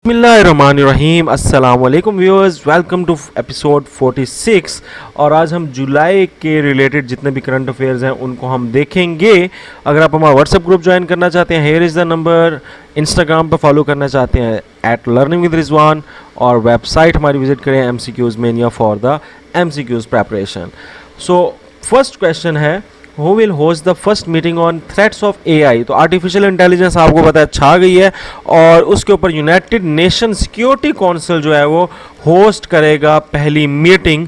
बिस्मिल्लाहिर्रहमानिर्रहीम अस्सलाम वालेकुम व्यूअर्स, वेलकम टू एपिसोड 46। और आज हम जुलाई के रिलेटेड जितने भी करंट अफेयर्स हैं उनको हम देखेंगे। अगर आप हमारा व्हाट्सएप ग्रुप ज्वाइन करना चाहते हैं, here is the number. Instagram पर फॉलो करना चाहते हैं @learningwithrizwan, और वेबसाइट हमारी विजिट करें MCQs Mania for the MCQs preparation. So first question है, who will host the first meeting on threats of AI। तो आर्टिफिशियल इंटेलिजेंस आपको पता है छा गई है, और उसके ऊपर यूनाइटेड नेशन सिक्योरिटी काउंसिल जो है वो होस्ट करेगा पहली मीटिंग,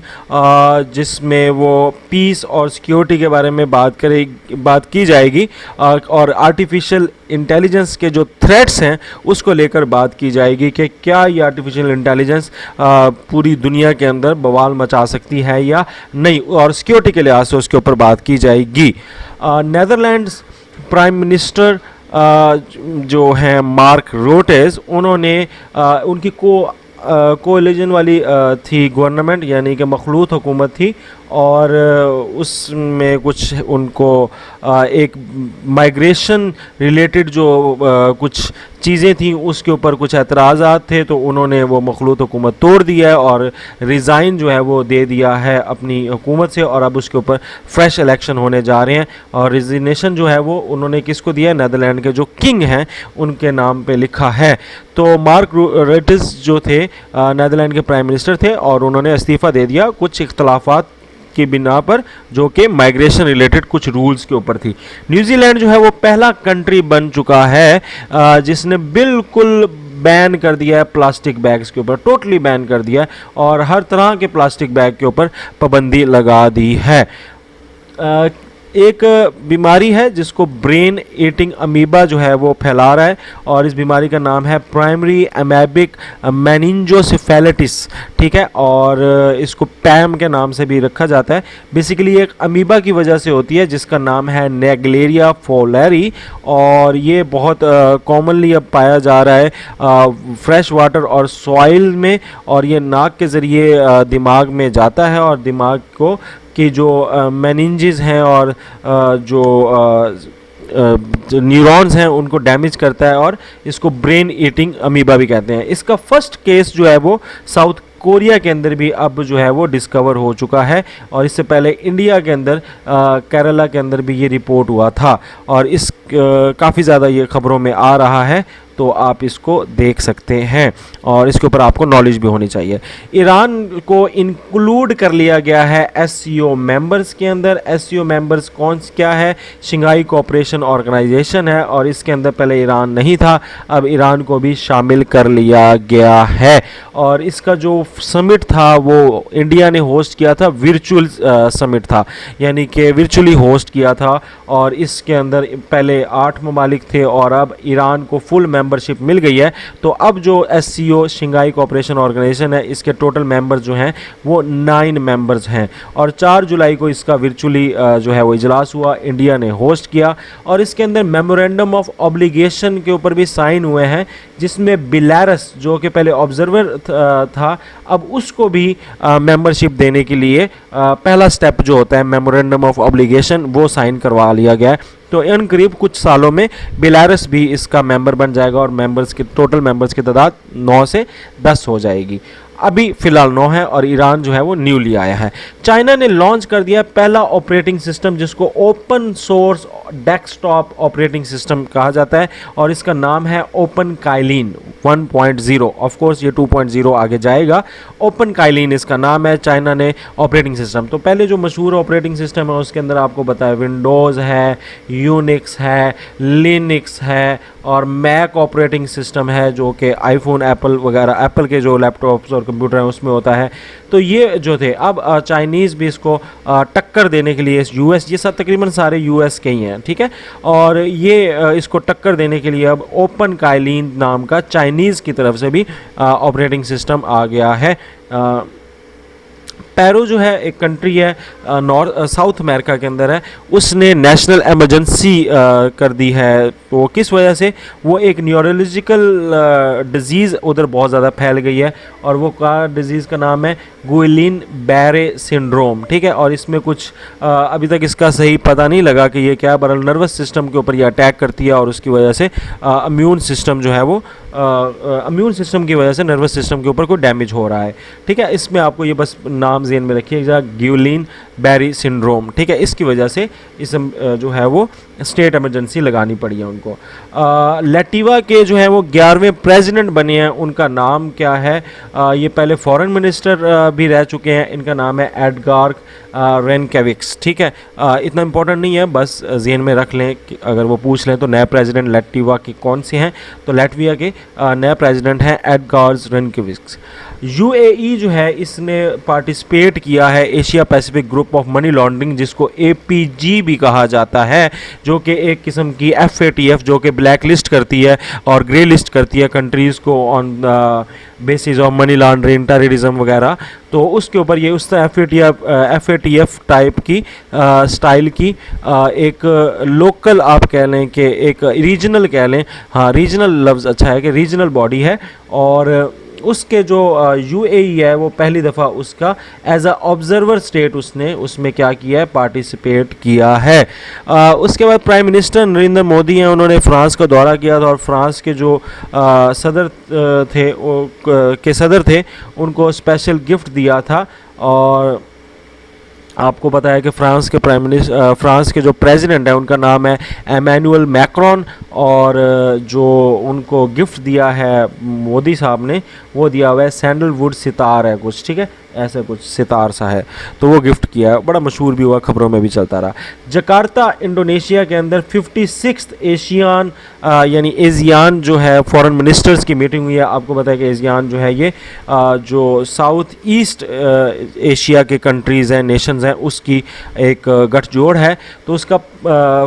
जिसमें वो पीस और सिक्योरिटी के बारे में बात की जाएगी, और आर्टिफिशियल इंटेलिजेंस के जो थ्रेट्स हैं उसको लेकर बात की जाएगी कि क्या ये आर्टिफिशियल इंटेलिजेंस पूरी दुनिया के अंदर बवाल मचा सकती है या नहीं, और सिक्योरिटी के लिहाज से उसके ऊपर बात की जाएगी। नेदरलैंड्स प्राइम मिनिस्टर जो हैं मार्क रोटेस, उन्होंने उनकी कोलिजन वाली थी गवर्नमेंट, यानी कि मखलूत हुकूमत थी, और उसमें कुछ उनको एक माइग्रेशन रिलेटेड जो कुछ चीज़ें थी उसके ऊपर कुछ एतराज़ात थे, तो उन्होंने वो मखलूत हुकूमत तोड़ दिया है और रिज़ाइन जो है वो दे दिया है अपनी हुकूमत से, और अब उसके ऊपर फ्रेश इलेक्शन होने जा रहे हैं। और रिजिग्नेशन जो है वो उन्होंने किसको दिया है, नेदरलैंड के जो किंग हैं उनके नाम पे लिखा है। तो मार्क रूटेस जो थे नेदरलैंड के प्राइम मिनिस्टर थे, और उन्होंने इस्तीफ़ा दे दिया कुछ इख्तलाफात की बिना पर, जो कि माइग्रेशन रिलेटेड कुछ रूल्स के ऊपर थी। न्यूजीलैंड जो है वो पहला कंट्री बन चुका है जिसने बिल्कुल बैन कर दिया है प्लास्टिक बैग्स के ऊपर, टोटली बैन कर दिया है, और हर तरह के प्लास्टिक बैग के ऊपर पाबंदी लगा दी है। एक बीमारी है जिसको ब्रेन ईटिंग अमीबा जो है वो फैला रहा है, और इस बीमारी का नाम है प्राइमरी एमेबिक मेनिंजोसेफेलिटिस, ठीक है, और इसको पैम के नाम से भी रखा जाता है। बेसिकली एक अमीबा की वजह से होती है जिसका नाम है नेग्लेरिया फोलेरी, और ये बहुत कॉमनली अब पाया जा रहा है फ्रेश वाटर और सॉइल में, और ये नाक के ज़रिए दिमाग में जाता है, और दिमाग को कि जो मेनिंजेस हैं और जो न्यूरॉन्स हैं उनको डैमेज करता है, और इसको ब्रेन ईटिंग अमीबा भी कहते हैं। इसका फर्स्ट केस जो है वो साउथ कोरिया के अंदर भी अब जो है वो डिस्कवर हो चुका है, और इससे पहले इंडिया के अंदर केरला के अंदर भी ये रिपोर्ट हुआ था, और इस काफ़ी ज़्यादा ये खबरों में आ रहा है, तो आप इसको देख सकते हैं, और इसके ऊपर आपको नॉलेज भी होनी चाहिए। ईरान को इंक्लूड कर लिया गया है SCO मेंबर्स के अंदर। SCO मेंबर्स क्या है, शंघाई कोऑपरेशन ऑर्गेनाइजेशन है, और इसके अंदर पहले ईरान नहीं था, अब ईरान को भी शामिल कर लिया गया है। और इसका जो समिट था वो इंडिया ने होस्ट किया था, वर्चुअल समिट था, यानी कि वर्चुअली होस्ट किया था, और इसके अंदर पहले 8 ममालिक थे, और अब ईरान को फुल मेंबरशिप मिल गई है। तो अब जो SCO शंघाई कोऑपरेशन ऑर्गेनाइजेशन है, इसके टोटल मेंबर्स जो हैं वो 9 मेंबर्स हैं, और 4 जुलाई को इसका वर्चुअली जो है वो इजलास हुआ, इंडिया ने होस्ट किया, और इसके अंदर मेमोरेंडम ऑफ ऑब्लिगेशन के ऊपर भी साइन हुए हैं, जिसमें बेलारस जो कि पहले ऑब्जर्वर था, अब उसको भी मेंबरशिप देने के लिए पहला स्टेप जो होता है मेमोरेंडम ऑफ ऑब्लिगेशन, वो साइन करवा लिया गया है। तो इन करीब कुछ सालों में बेलारस भी इसका मेंबर बन जाएगा, और टोटल मेंबर्स की तादाद 9 से 10 हो जाएगी। अभी फ़िलहाल 9 है, और ईरान जो है वो न्यूली आया है। चाइना ने लॉन्च कर दिया पहला ऑपरेटिंग सिस्टम जिसको open source desktop operating system कहा जाता है, और इसका नाम है ओपन काइलिन 1.0। ऑफ कोर्स ये 2.0 आगे जाएगा। ओपन काइलिन इसका नाम है, चाइना ने ऑपरेटिंग सिस्टम। तो पहले जो मशहूर ऑपरेटिंग सिस्टम है उसके अंदर आपको बताया विंडोज़ है, यूनिक्स है, लिनक्स है, और मैक ऑपरेटिंग सिस्टम है जो कि आईफोन, एप्पल वगैरह, एप्पल के जो लैपटॉप्स और कंप्यूटर हैं उसमें होता है। तो ये जो थे, अब चाइनीज़ भी इसको टक्कर देने के लिए US, ये सब तकरीबन सारे US के ही हैं, ठीक है, और ये इसको टक्कर देने के लिए अब ओपन काइलिन नाम का चाइनीज़ की तरफ से भी ऑपरेटिंग सिस्टम आ गया है। पेरू जो है एक कंट्री है साउथ अमेरिका के अंदर है, उसने नेशनल इमरजेंसी कर दी है। तो किस वजह से? वो एक न्यूरोलॉजिकल डिजीज़ उधर बहुत ज़्यादा फैल गई है, और वो डिजीज़ का नाम है गुइलिन बैरे सिंड्रोम, ठीक है। और इसमें कुछ अभी तक इसका सही पता नहीं लगा कि ये क्या, बरल नर्वस सिस्टम के ऊपर ये अटैक करती है, और उसकी वजह से इम्यून सिस्टम जो है वो इम्यून सिस्टम की वजह से नर्वस सिस्टम के ऊपर कोई डैमेज हो रहा है, ठीक है। इसमें आपको ये बस नाम ज़हन में रखिएगा, गुइलिन बैरी सिंड्रोम, ठीक है। इसकी वजह से इस जो है वो स्टेट इमरजेंसी लगानी पड़ी है उनको। लैटिवा के जो है वो 11वें प्रेसिडेंट बने हैं, उनका नाम क्या है? ये पहले फॉरेन मिनिस्टर भी रह चुके हैं, इनका नाम है एडगार रेनकेविक्स, ठीक है। इतना इंपॉर्टेंट नहीं है, बस ज़हन में रख लें कि अगर वो पूछ लें तो नए प्रेसिडेंट लैटिवा के कौन से हैं, तो लैटविया के नए प्रेसिडेंट हैं एडगार रेनकेविक्स। यूएई जो है इसने पार्टिसिपेट किया है Asia Pacific group of money laundering, जिसको एपीजी भी कहा जाता है, जो कि एक किस्म की एफएटीएफ जो कि ब्लैक लिस्ट करती है और ग्रे लिस्ट करती है कंट्रीज़ को on basis of money laundering, terrorism वगैरह। तो उसके ऊपर ये उस एफएटीएफ टाइप की स्टाइल की एक लोकल आप कह लें कि एक रीजनल कह लें, हाँ रीजनल लफ्ज़ अच्छा है कि रीजनल बॉडी है। और उसके जो यूएई है वो पहली दफ़ा उसका एज अ ऑब्जर्वर स्टेट उसने उसमें क्या किया है, पार्टिसिपेट किया है। उसके बाद प्राइम मिनिस्टर नरेंद्र मोदी हैं, उन्होंने फ़्रांस का दौरा किया था, और फ्रांस के जो सदर थे उनको स्पेशल गिफ्ट दिया था। और आपको पता है कि फ्रांस के जो प्रेसिडेंट है उनका नाम है एमैनुअल मैक्रोन, और जो उनको गिफ्ट दिया है मोदी साहब ने वो दिया हुआ है सैंडलवुड सितार है कुछ, ठीक है, ऐसा कुछ सितार सा है, तो वो गिफ्ट किया है, बड़ा मशहूर भी हुआ, खबरों में भी चलता रहा। जकार्ता इंडोनेशिया के अंदर 56th एशियान यानी एशियान जो है फॉरेन मिनिस्टर्स की मीटिंग हुई है। आपको पता है कि एशियान जो है ये जो साउथ ईस्ट एशिया के कंट्रीज़ हैं, नेशंस हैं, उसकी एक गठजोड़ है। तो उसका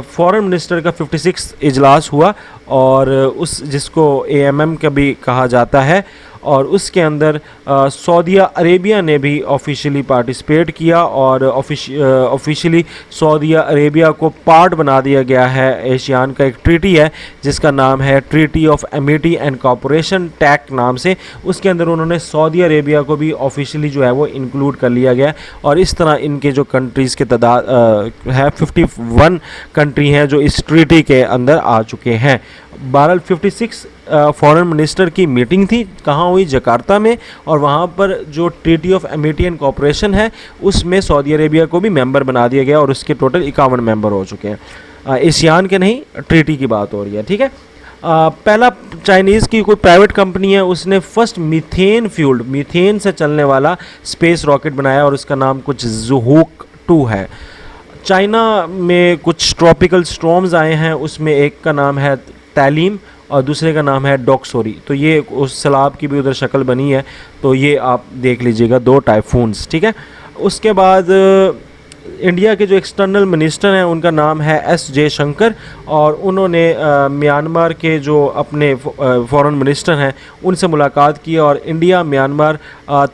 फॉरेन मिनिस्टर का 56 इजलास हुआ, और उस जिसको AMM का भी कहा जाता है, और उसके अंदर सऊदी अरेबिया ने भी ऑफिशियली पार्टिसिपेट किया, और ऑफिशियली सऊदी अरेबिया को पार्ट बना दिया गया है। एशियान का एक ट्रीटी है जिसका नाम है treaty of amity and cooperation TAC नाम से, उसके अंदर उन्होंने सऊदी अरेबिया को भी ऑफिशियली जो है वो इंक्लूड कर लिया गया। और इस तरह इनके जो कंट्रीज़ के तादाद है 51 कंट्री हैं जो इस ट्रीटी के अंदर आ चुके हैं। 56 फॉरेन मिनिस्टर की मीटिंग थी, कहाँ हुई? जकार्ता में, और वहाँ पर जो treaty of amity and corporation है उसमें सऊदी अरेबिया को भी मेंबर बना दिया गया, और उसके टोटल 51 मेंबर हो चुके हैं। एशियान के नहीं, ट्रीटी की बात हो रही है, ठीक है। पहला चाइनीज़ की कोई प्राइवेट कंपनी है, उसने फर्स्ट मीथेन से चलने वाला स्पेस रॉकेट बनाया, और उसका नाम कुछ ज़ुहूक 2 है। चाइना में कुछ ट्रॉपिकल स्टॉर्म्स आए हैं, उसमें एक का नाम है तालीम और दूसरे का नाम है डॉक्सोरी। तो ये उस सैलाब की भी उधर शक्ल बनी है, तो ये आप देख लीजिएगा, 2 टाइफून्स, ठीक है। उसके बाद इंडिया के जो एक्सटर्नल मिनिस्टर हैं उनका नाम है S जयशंकर, और उन्होंने म्यांमार के जो अपने फॉरेन मिनिस्टर हैं उनसे मुलाकात की, और India Myanmar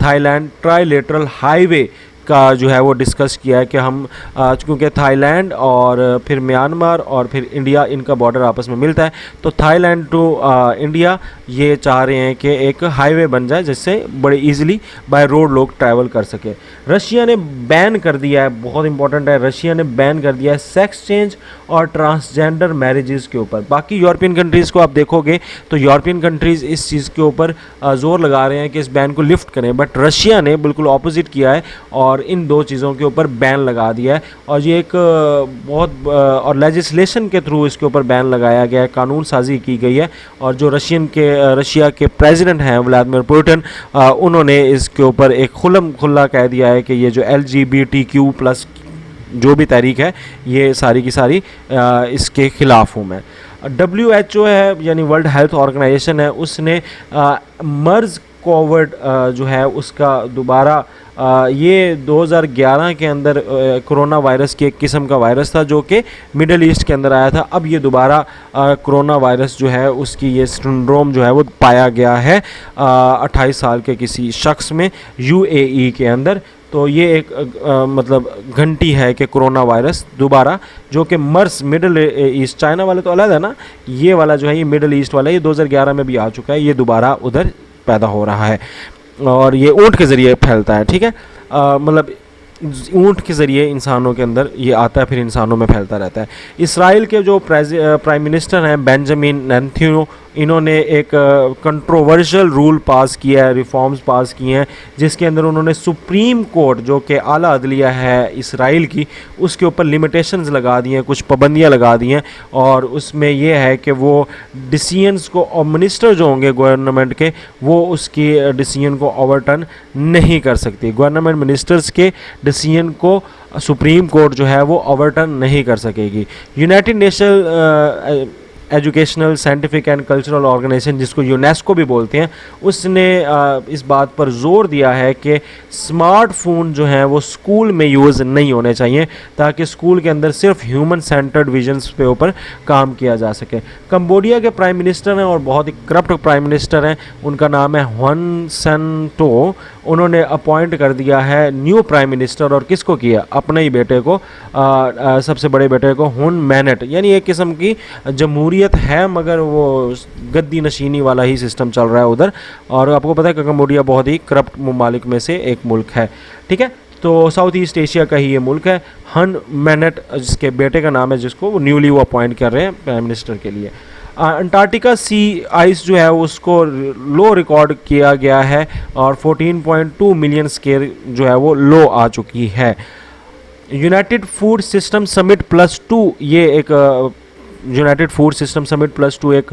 Thailand trilateral highway का जो है वो डिस्कस किया है कि हम क्योंकि थाईलैंड और फिर म्यांमार और फिर इंडिया, इनका बॉर्डर आपस में मिलता है, तो थाईलैंड टू इंडिया ये चाह रहे हैं कि एक हाईवे बन जाए जिससे बड़े इजीली बाय रोड लोग ट्रैवल कर सके। रशिया ने बैन कर दिया है, बहुत इंपॉर्टेंट है, रशिया ने बैन कर दिया है सेक्स चेंज और ट्रांसजेंडर मैरिजेस के ऊपर। बाकी यूरोपियन कंट्रीज़ को आप देखोगे तो यूरोपियन कंट्रीज़ इस चीज़ के ऊपर ज़ोर लगा रहे हैं कि इस बैन को लिफ्ट करें, बट रशिया ने बिल्कुल ऑपोजिट किया है और इन 2 चीज़ों के ऊपर बैन लगा दिया है। और ये एक बहुत और लेजिस्लेशन के थ्रू इसके ऊपर बैन लगाया गया है, कानून साजी की गई है। और जो रशिया के प्रेसिडेंट हैं व्लादिमीर पुतिन, उन्होंने इसके ऊपर एक खुला कह दिया है कि ये जो LGBTQ+ जो भी तहरीक है ये सारी की सारी इसके ख़िलाफ़ हूँ मैं। WHO है यानी वर्ल्ड हेल्थ ऑर्गेनाइजेशन है, उसने मर्ज़ कोविड जो है उसका दोबारा ये 2011 के अंदर कोरोना वायरस की एक किस्म का वायरस था जो कि मिडल ईस्ट के अंदर आया था। अब ये दोबारा कोरोना वायरस जो है उसकी ये सिंड्रोम जो है वो पाया गया है 28 साल के किसी शख्स में UAE के अंदर। तो ये एक मतलब घंटी है कि कोरोना वायरस दोबारा, जो कि मर्स मिडल ईस्ट, चाइना वाले तो अलग है ना, ये वाला जो है ये मिडल ईस्ट वाला, ये 2011 में भी आ चुका है, ये दोबारा उधर पैदा हो रहा है और ये ऊँट के ज़रिए फैलता है। ठीक है, मतलब ऊँट के ज़रिए इंसानों के अंदर ये आता है, फिर इंसानों में फैलता रहता है। इसराइल के जो प्राइम मिनिस्टर हैं बेंजामिन नेतन्याहू, इन्होंने एक कंट्रोवर्शियल रूल पास किया है, रिफॉर्म्स पास किए हैं, जिसके अंदर उन्होंने सुप्रीम कोर्ट जो कि आला अदलिया है इसराइल की, उसके ऊपर लिमिटेशंस लगा दी हैं, कुछ पाबंदियां लगा दी हैं। और उसमें यह है कि वो डिसीजंस को, और मिनिस्टर जो होंगे गवर्नमेंट के, वो उसकी डिसीजन को ओवरटर्न नहीं कर सकती। गवर्नमेंट मिनिस्टर्स के डिसीजन को सुप्रीम कोर्ट जो है वो ओवरटर्न नहीं कर सकेगी। United Nation educational, scientific and cultural organisation, जिसको यूनेस्को भी बोलते हैं, उसने इस बात पर जोर दिया है कि स्मार्टफोन जो हैं वो स्कूल में यूज़ नहीं होने चाहिए, ताकि स्कूल के अंदर सिर्फ ह्यूमन सेंटर्ड विजन्स पे ऊपर काम किया जा सके। कंबोडिया के प्राइम मिनिस्टर हैं और बहुत ही करप्ट प्राइम मिनिस्टर हैं, उनका नाम है हुन सेन टो। उन्होंने अपॉइंट कर दिया है न्यू प्राइम मिनिस्टर, और किसको किया? अपने ही बेटे को, सबसे बड़े बेटे को, हुन मैनेट। यानी एक किस्म की जमहूरियत है, मगर वो गद्दी नशीनी वाला ही सिस्टम चल रहा है उधर। और आपको पता है कि कंबोडिया बहुत ही करप्ट ममालिक में से एक मुल्क है। ठीक है, तो साउथ ईस्ट एशिया का ही ये मुल्क है। हुन मैनेट जिसके बेटे का नाम है, जिसको वो न्यूली वो अपॉइंट कर रहे हैं प्राइम मिनिस्टर के लिए। अंटार्कटिका सी आइस जो है उसको लो रिकॉर्ड किया गया है, और 14.2 मिलियन स्केल जो है वो लो आ चुकी है। यूनाइटेड फूड सिस्टम समिट +2, ये एक यूनाइटेड फूड सिस्टम समिट +2 एक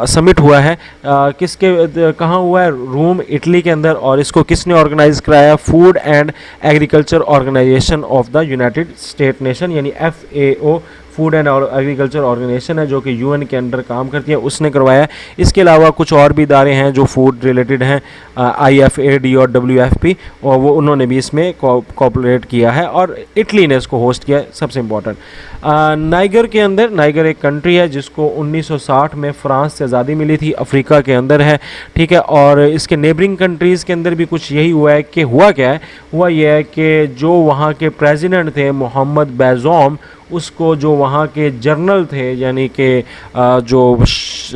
समिट हुआ है, कहाँ हुआ है? रोम, इटली के अंदर। और इसको किसने ऑर्गेनाइज कराया? Food and agriculture organisation of the United State Nation, यानी FAO, food and agriculture organisation है, जो कि UN के अंडर काम करती है, उसने करवाया। इसके अलावा कुछ और भी इदारे हैं जो फूड रिलेटेड हैं, IFAD और WFP, और वो उन्होंने भी इसमें कोऑपरेट किया है, और इटली ने इसको होस्ट किया है, सबसे इम्पोर्टेंट। नाइगर के अंदर, नाइगर एक कंट्री है जिसको 1960 में फ्रांस से आज़ादी मिली थी, अफ्रीका के अंदर है। ठीक है, और इसके नेबरिंग कंट्रीज़ के अंदर भी कुछ यही हुआ है कि हुआ क्या है? हुआ यह है कि जो वहाँ के प्रेसिडेंट थे मोहम्मद बैज़ोम, उसको जो वहाँ के जर्नल थे, यानी कि जो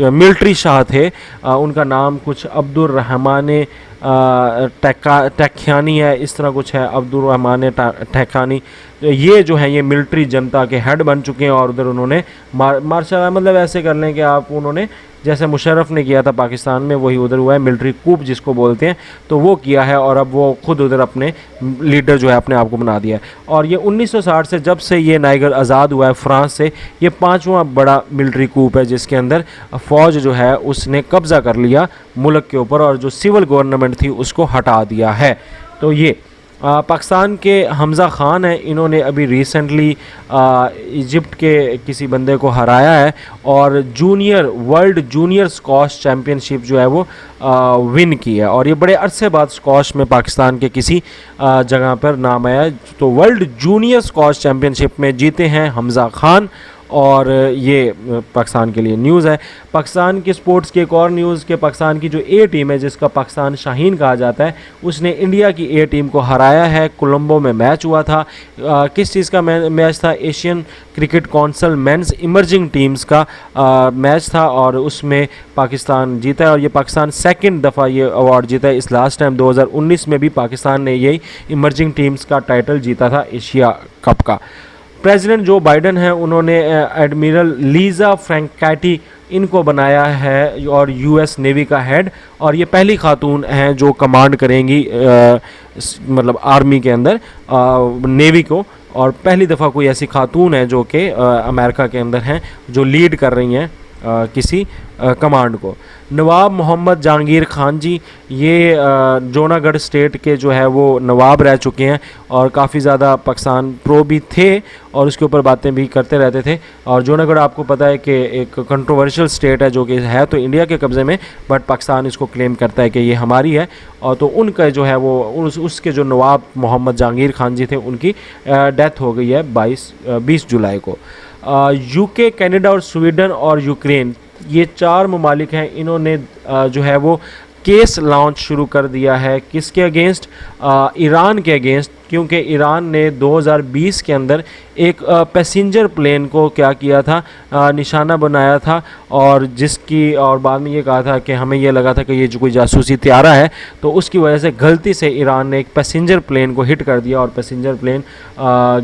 मिलिट्री शाह थे, उनका नाम कुछ अब्दुल रहमान टैख्यानी है, इस तरह कुछ है, अब्दुल रहमान टैख्यानी। ये जो है ये मिलिट्री जनता के हेड बन चुके हैं, और उधर उन्होंने मार्शल, मतलब ऐसे कर लें कि आप, उन्होंने जैसे मुशर्रफ ने किया था पाकिस्तान में, वही उधर हुआ है, मिलिट्री कूप जिसको बोलते हैं, तो वो किया है। और अब वो खुद उधर अपने लीडर जो है अपने आप को बना दिया है। और ये 1960 से, जब से ये नाइगर आज़ाद हुआ है फ्रांस से, ये 5वां बड़ा मिलिट्री कूप है, जिसके अंदर फ़ौज जो है उसने कब्ज़ा कर लिया मुल्क के ऊपर, और जो सिविल गवर्नमेंट थी उसको हटा दिया है। तो ये पाकिस्तान के हमज़ा ख़ान हैं, इन्होंने अभी रिसेंटली इजिप्ट के किसी बंदे को हराया है, और वर्ल्ड जूनियर स्क्वाश चैम्पियनशिप जो है वो विन की है। और ये बड़े अरसे बाद स्क्वाश में पाकिस्तान के किसी जगह पर नाम आया है। तो वर्ल्ड जूनियर स्क्वाश चैम्पियनशिप में जीते हैं हमज़ा ख़ान, और ये पाकिस्तान के लिए न्यूज़ है। पाकिस्तान के स्पोर्ट्स की एक और न्यूज़ के पाकिस्तान की जो A टीम है, जिसका पाकिस्तान शाहीन कहा जाता है, उसने इंडिया की A टीम को हराया है। कोलंबो में मैच हुआ था। किस चीज़ का मैच था? Asian cricket council men's emerging teams का मैच था, और उसमें पाकिस्तान जीता है। और ये पाकिस्तान सेकंड दफ़ा ये अवार्ड जीता है। इस लास्ट टाइम 2019 में भी पाकिस्तान ने यही इमर्जिंग टीम्स का टाइटल जीता था एशिया कप का। प्रेसिडेंट जो बाइडन हैं, उन्होंने एडमिरल लीज़ा फ्रैंकाटी इनको बनाया है और US नेवी का हेड, और ये पहली खातून हैं जो कमांड करेंगी मतलब आर्मी के अंदर नेवी को, और पहली दफ़ा कोई ऐसी खातून है जो कि अमेरिका के अंदर हैं जो लीड कर रही हैं किसी कमांड को। नवाब मोहम्मद जहांगीर खान जी, ये जूनागढ़ स्टेट के जो है वो नवाब रह चुके हैं, और काफ़ी ज़्यादा पाकिस्तान प्रो भी थे, और उसके ऊपर बातें भी करते रहते थे। और जूनागढ़ आपको पता है कि एक कंट्रोवर्शियल स्टेट है, जो कि है तो इंडिया के कब्ज़े में, बट पाकिस्तान इसको क्लेम करता है कि ये हमारी है। और तो उनका जो है वो उसके जो नवाब मोहम्मद जहांगीर खान जी थे, उनकी डेथ हो गई है 20 जुलाई को। UK, कनाडा और स्वीडन और यूक्रेन, ये 4 ममालिक हैं, इन्होंने जो है वो केस लॉन्च शुरू कर दिया है। किसके अगेंस्ट? ईरान के अगेंस्ट, क्योंकि ईरान ने 2020 के अंदर एक पैसेंजर प्लेन को क्या किया था, निशाना बनाया था, और जिसकी और बाद में ये कहा था कि हमें ये लगा था कि ये जो कोई जासूसी त्यारा है, तो उसकी वजह से गलती से ईरान ने एक पैसेंजर प्लेन को हिट कर दिया और पैसेंजर प्लेन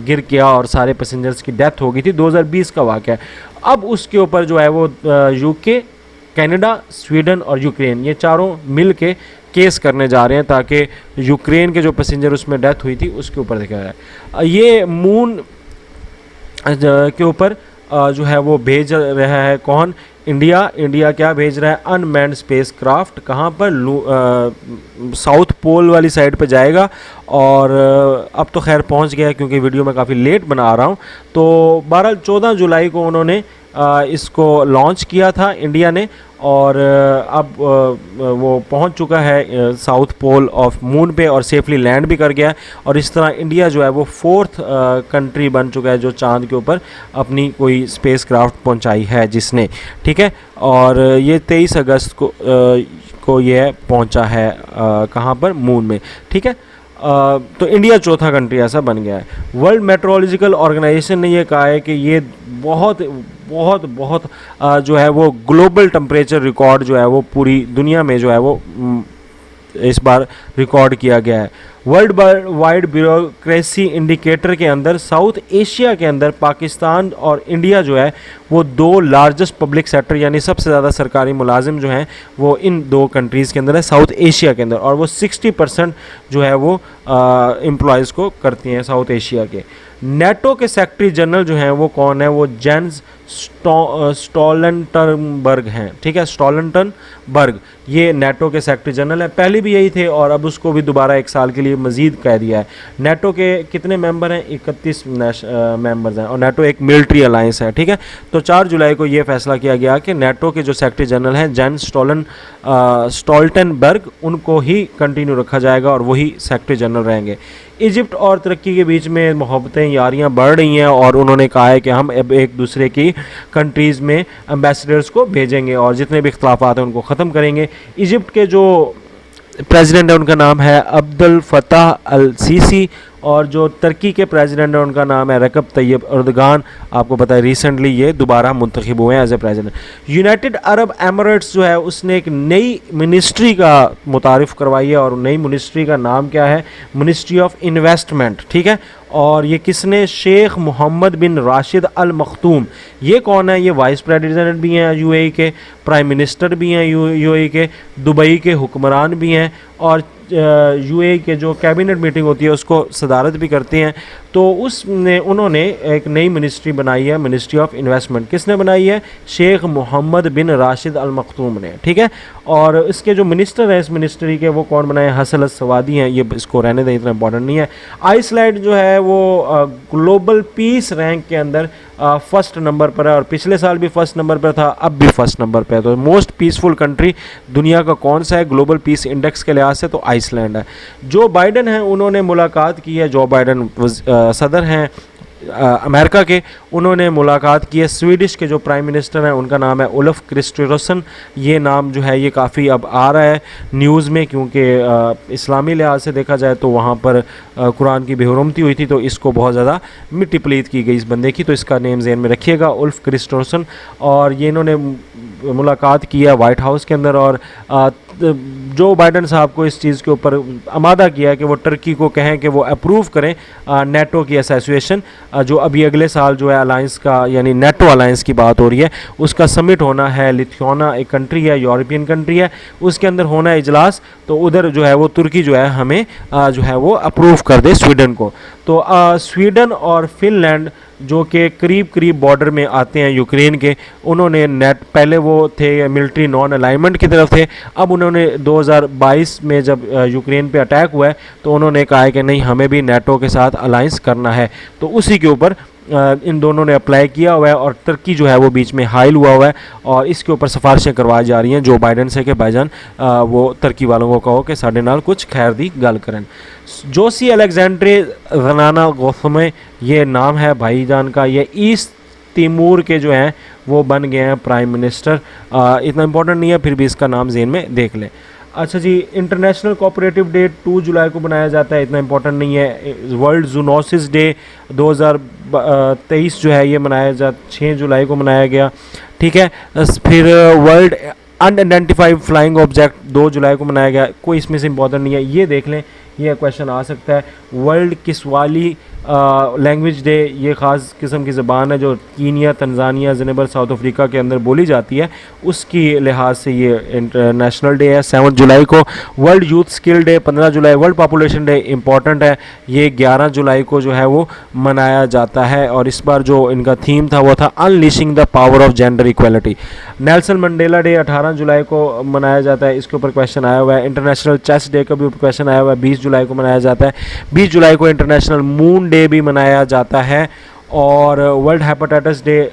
गिर गया और सारे पैसेंजर्स की डेथ हो गई थी। 2020 का वाक़या है। अब उसके ऊपर जो है वो यूके, कनाडा, स्वीडन और यूक्रेन, ये चारों मिल के केस करने जा रहे हैं ताकि यूक्रेन के जो पैसेंजर उसमें डेथ हुई थी उसके ऊपर देखा जाए। ये मून के ऊपर जो है वो भेज रहा है कौन? इंडिया। इंडिया क्या भेज रहा है? Unmanned space craft. कहाँ पर? साउथ पोल वाली साइड पे जाएगा, और अब तो खैर पहुँच गया क्योंकि वीडियो मैं काफ़ी लेट बना रहा हूँ। तो 14 जुलाई को उन्होंने इसको लॉन्च किया था इंडिया ने, और अब वो पहुंच चुका है साउथ पोल ऑफ मून पे और सेफली लैंड भी कर गया है। और इस तरह इंडिया जो है वो 4th कंट्री बन चुका है जो चांद के ऊपर अपनी कोई स्पेस क्राफ्ट पहुंचाई है जिसने, ठीक है। और ये 23 अगस्त को ये पहुंचा है कहाँ पर? मून में, ठीक है। तो इंडिया चौथा कंट्री ऐसा बन गया है। वर्ल्ड मेट्रोलॉजिकल ऑर्गेनाइजेशन ने ये कहा है कि ये बहुत बहुत बहुत जो है वो ग्लोबल टेम्परेचर रिकॉर्ड जो है वो पूरी दुनिया में जो है वो इस बार रिकॉर्ड किया गया है। वर्ल्ड वाइड ब्यूरोक्रेसी इंडिकेटर के अंदर साउथ एशिया के अंदर पाकिस्तान और इंडिया जो है वो 2 लार्जेस्ट पब्लिक सेक्टर यानी सबसे ज़्यादा सरकारी मुलाजिम जो हैं वो इन 2 कंट्रीज़ के अंदर है, साउथ एशिया के अंदर, और वो 60% जो है वो एम्प्लॉयज़ को करती हैं साउथ एशिया के। नेटो के सेक्रेटरी जनरल जो हैं वो कौन है? वो जेंस स्टोल्टनबर्ग हैं, ठीक है। स्टोल्टनबर्ग ये नेटो के सेक्रेटरी जनरल हैं, पहले भी यही थे और अब उसको भी दोबारा 1 साल के लिए मज़ीद कह दिया है। नेटो के कितने मेंबर हैं? 31 मेंबर्स हैं, और नेटो एक मिलिट्री अलायंस है, ठीक है। तो 4 जुलाई को ये फैसला किया गया कि नेटो के जो सेक्रेटरी जनरल हैं जेंस स्टोल्टनबर्ग, उनको ही कंटिन्यू रखा जाएगा और वही सेक्रेटरी जनरल रहेंगे। इजिप्ट और तुर्की के बीच में मोहब्बतें, यारियां बढ़ रही हैं, और उन्होंने कहा है कि हम अब एक दूसरे की कंट्रीज़ में एम्बेसडर्स को भेजेंगे और जितने भी इख्तलाफात हैं उनको ख़त्म करेंगे। इजिप्ट के जो प्रेसिडेंट है उनका नाम है अब्दुल फताह अल सीसी, और जो तुर्की के प्रेसिडेंट है उनका नाम है रजब तैयब एर्दोगान। आपको पता है रिसेंटली ये दोबारा मुंतखब हुए हैं as a president. United Arab Emirates जो है उसने एक नई मिनिस्ट्री का मुतारिफ करवाई है, और नई मिनिस्ट्री का नाम क्या है? मिनिस्ट्री ऑफ इन्वेस्टमेंट, ठीक है। और ये किसने? शेख मोहम्मद बिन राशिद अल मखतूम। ये कौन है? ये वाइस प्रेसिडेंट भी हैं यूएई के, प्राइम मिनिस्टर भी हैं यूएई के, दुबई के हुक्मरान भी हैं, और यूएई के जो कैबिनेट मीटिंग होती है उसको सदारत भी करते हैं। तो उन्होंने एक नई मिनिस्ट्री बनाई है, मिनिस्ट्री ऑफ इन्वेस्टमेंट। किसने बनाई है? शेख मोहम्मद बिन राशिद अल मखतूम ने, ठीक है। और इसके जो मिनिस्टर हैं इस मिनिस्ट्री के वो कौन बनाए? हसन अल सवादी हैं। ये इसको रहने दें, इतना इंपॉर्टेंट नहीं है। आइसलैंड जो है वो ग्लोबल पीस रैंक के अंदर फर्स्ट नंबर पर है, और पिछले साल भी फर्स्ट नंबर पर था, अब भी फर्स्ट नंबर पर है। तो मोस्ट पीसफुल कंट्री दुनिया का कौन सा है ग्लोबल पीस इंडेक्स के लिहाज से? तो आइसलैंड है। जो बाइडन है उन्होंने मुलाकात की है, जो बाइडन सदर हैं अमेरिका के, उन्होंने मुलाकात की है स्वीडिश के जो प्राइम मिनिस्टर हैं उनका नाम है उल्फ क्रिस्टोफरसन। ये नाम जो है ये काफ़ी अब आ रहा है न्यूज़ में, क्योंकि इस्लामी लिहाज से देखा जाए तो वहाँ पर कुरान की बेहुरमती हुई थी, तो इसको बहुत ज़्यादा मिट्टी पलीत की गई इस बंदे की। तो इसका नेम ज़हन में रखिएगा, उल्फ क्रिस्टोफरसन। और ये इन्होंने मुलाकात की है वाइट हाउस के अंदर, और जो बाइडन साहब को इस चीज़ के ऊपर आमादा किया है कि वो तुर्की को कहें कि वो अप्रूव करें नेटो की एसोसिएशन, जो अभी अगले साल जो है अलायंस का यानी नेटो अलायंस की बात हो रही है उसका समिट होना है। लिथुआना एक कंट्री है, यूरोपियन कंट्री है, उसके अंदर होना है इजलास। तो उधर जो है वो तुर्की जो है हमें जो है वो अप्रूव कर दे स्वीडन को। तो स्वीडन और फिनलैंड जो कि करीब करीब बॉर्डर में आते हैं यूक्रेन के, उन्होंने पहले वो थे मिलिट्री नॉन अलाइनमेंट की तरफ थे, अब उन्होंने 2022 में जब यूक्रेन पे अटैक हुआ है तो उन्होंने कहा है कि नहीं हमें भी नेटो के साथ अलायंस करना है। तो उसी के ऊपर इन दोनों ने अप्लाई किया हुआ है, और तुर्की जो है वो बीच में हाइल हुआ है, और इसके ऊपर सिफारिशें करवाई जा रही हैं जो बाइडन से कि भाईजान वो तुर्की वालों को कहो कि साढ़े नाल कुछ खैर दी गल करें। जोसी अलेक्जेंड्रे रनाना गोथमे ये नाम है भाईजान का, ये ईस्ट तिमूर के जो हैं वो बन गए हैं प्राइम मिनिस्टर। इतना इंपॉर्टेंट नहीं है, फिर भी इसका नाम जेन में देख लें। अच्छा जी, इंटरनेशनल कोऑपरेटिव डे 2 जुलाई को मनाया जाता है, इतना इंपॉर्टेंट नहीं है। वर्ल्ड जूनोसिस डे 2023 जो है ये मनाया 6 जुलाई को मनाया गया, ठीक है। फिर वर्ल्ड अनआइडेंटिफाइड फ्लाइंग ऑब्जेक्ट 2 जुलाई को मनाया गया, कोई इसमें से इंपॉर्टेंट नहीं है, ये देख लें, ये क्वेश्चन आ सकता है। वर्ल्ड किस्वाली लैंग्वेज डे, ये ख़ास किस्म की ज़बान है जो कीनिया, तंजानिया, ज़िनेबर, साउथ अफ्रीका के अंदर बोली जाती है, उसकी लिहाज से ये इंटरनेशनल डे है 7 जुलाई को। वर्ल्ड यूथ स्किल डे 15 जुलाई। वर्ल्ड पॉपुलेशन डे इंपॉर्टेंट है, ये 11 जुलाई को जो है वो मनाया जाता है, और इस बार जो इनका थीम था वो था unleashing the power of gender equality. Nelson Mandela day 18 जुलाई को मनाया जाता है, इसके ऊपर क्वेश्चन आया हुआ है। इंटरनेशनल चेस डे का भी ऊपर क्वेश्चन आया हुआ है, 20 जुलाई को मनाया जाता है। 20 जुलाई को इंटरनेशनल मून डे भी मनाया जाता है। और वर्ल्ड हेपेटाइटिस डे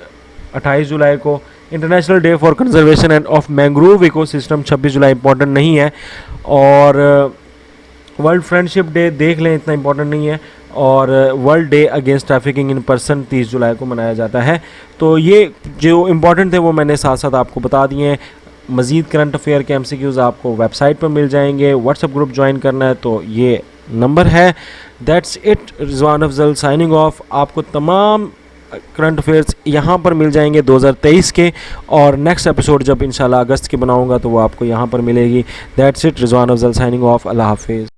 28 जुलाई को। International day for conservation end of mangrove ecosystem 26 July, important नहीं है। और वर्ल्ड फ्रेंडशिप डे देख लें, इतना इंपॉर्टेंट नहीं है। और world day against trafficking in person 30 जुलाई को मनाया जाता है। तो ये जो इंपॉर्टेंट थे वो मैंने साथ साथ आपको बता दिए हैं। मज़ीद करंट अफेयर के MCQs आपको वेबसाइट पर मिल जाएंगे। व्हाट्सएप ग्रुप ज्वाइन करना है तो ये नंबर है। That's it, Rizwan Afzal signing of. आपको तमाम करंट अफेयर्स यहाँ पर मिल जाएंगे 2023 के, और नेक्स्ट एपिसोड जब इंशाल्लाह अगस्त के बनाऊँगा तो वो आपको यहाँ पर मिलेगी। That's it, Rizwan Afzal signing off. अल्लाह हाफिज़।